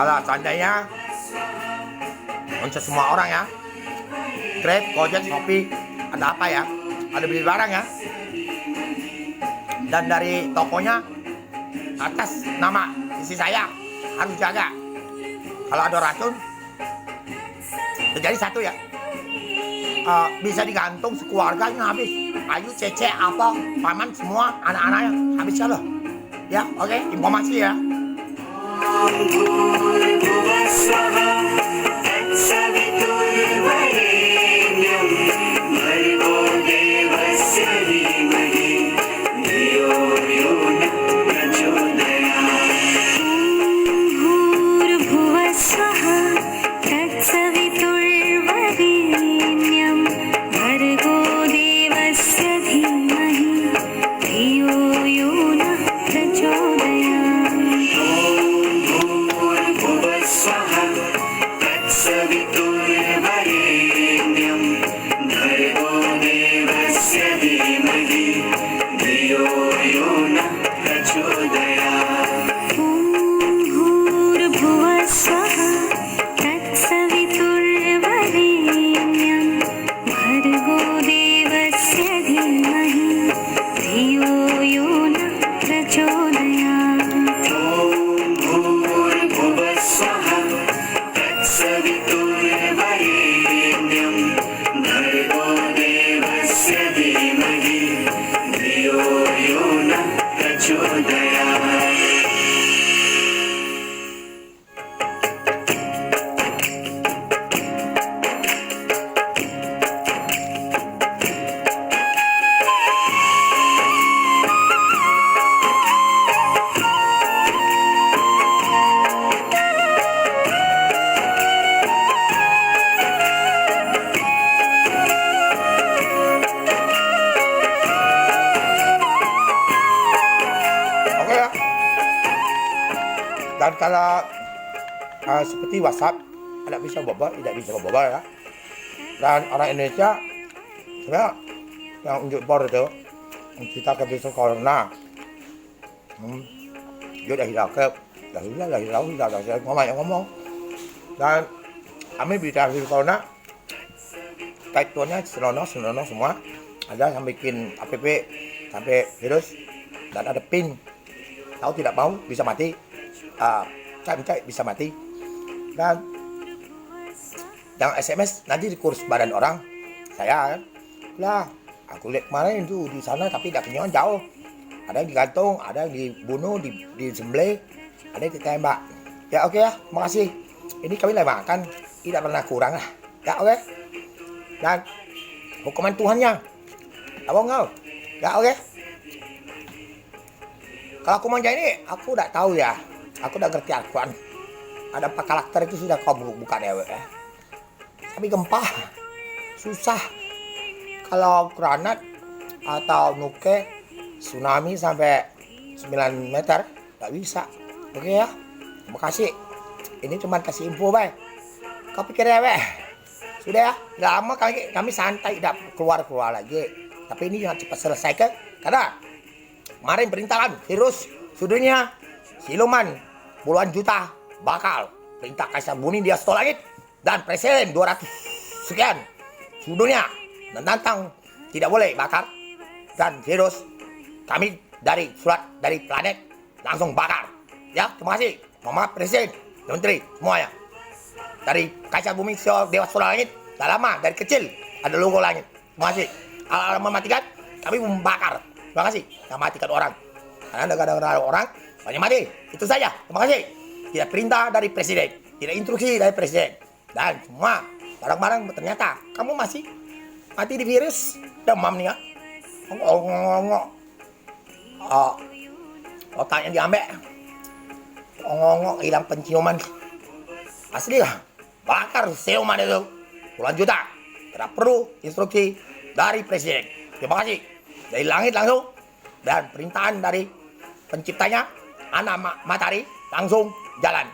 Kalau seandainya untuk semua orang ya, Grab, Gojek, Shopee, ada apa ya, ada beli barang ya, dan dari tokonya atas nama istri saya harus jaga. Kalau ada racun terjadi satu ya, bisa digantung sekeluarganya habis. Ayu, Cece, apa, paman, semua anak-anaknya habis ya loh. Ya, oke, informasi ya. Dan kalau seperti WhatsApp, tidak bisa berbual ya. Dan orang Indonesia sebenarnya yang unjuk bor itu, kita ke virus corona, dia dah hilang, ngomong. Dan kami bicara virus corona, kaitannya senonoh semua. Ada yang bikin app sampai virus dan ada pin. Tahu tidak mau bisa mati. Cai bisa mati. Dan yang SMS nanti di kursus badan orang saya kan lah, aku lihat kemarin tuh di sana tapi tidak punya jauh, ada yang digantung, ada yang dibunuh, disembelih, ada yang ditembak ya. Oke ya, makasih. Ini kami lagi makan, tidak pernah kurang lah ya. Oke. Dan hukuman Tuhannya tak bohong ya. Oke. Kalau aku manja ini aku udah tahu ya. Aku udah ngerti Al-Quran. Ada 4 karakter itu sudah kau buka dewek ya. Tapi gempa susah. Kalau granat atau nuke tsunami sampai 9 meter nggak bisa. Oke ya. Terima kasih. Ini cuma kasih info bay. Kau pikir ya bay. Sudah ya. Nggak lama kami santai, tidak keluar lagi. Tapi ini jangan cepat selesai kan? Karena kemarin perintahan virus sudunya siluman puluhan juta bakal perintah kaisar bumi di atas langit dan presiden 200 sekian dunia dan tantang tidak boleh bakar. Dan virus kami dari surat dari planet langsung bakar ya. Terima kasih mama presiden, menteri semuanya dari kaisar bumi dewa langit. Dah lama dari kecil ada logo langit. Terima kasih. Kalau mematikan kami membakar. Terima kasih. Yang matikan orang karena ada orang banyak mati. Itu saja. Terima kasih. Tidak perintah dari presiden, tidak instruksi dari presiden, dan semua barang-barang ternyata kamu masih mati di virus demam nih ya. Otaknya diambil, hilang penciuman. Asli lah, bakar siluman itu puluhan juta. Tidak perlu instruksi dari presiden. Terima kasih. Dari langit langsung dan perintahan dari penciptanya, anak matahari langsung jalan.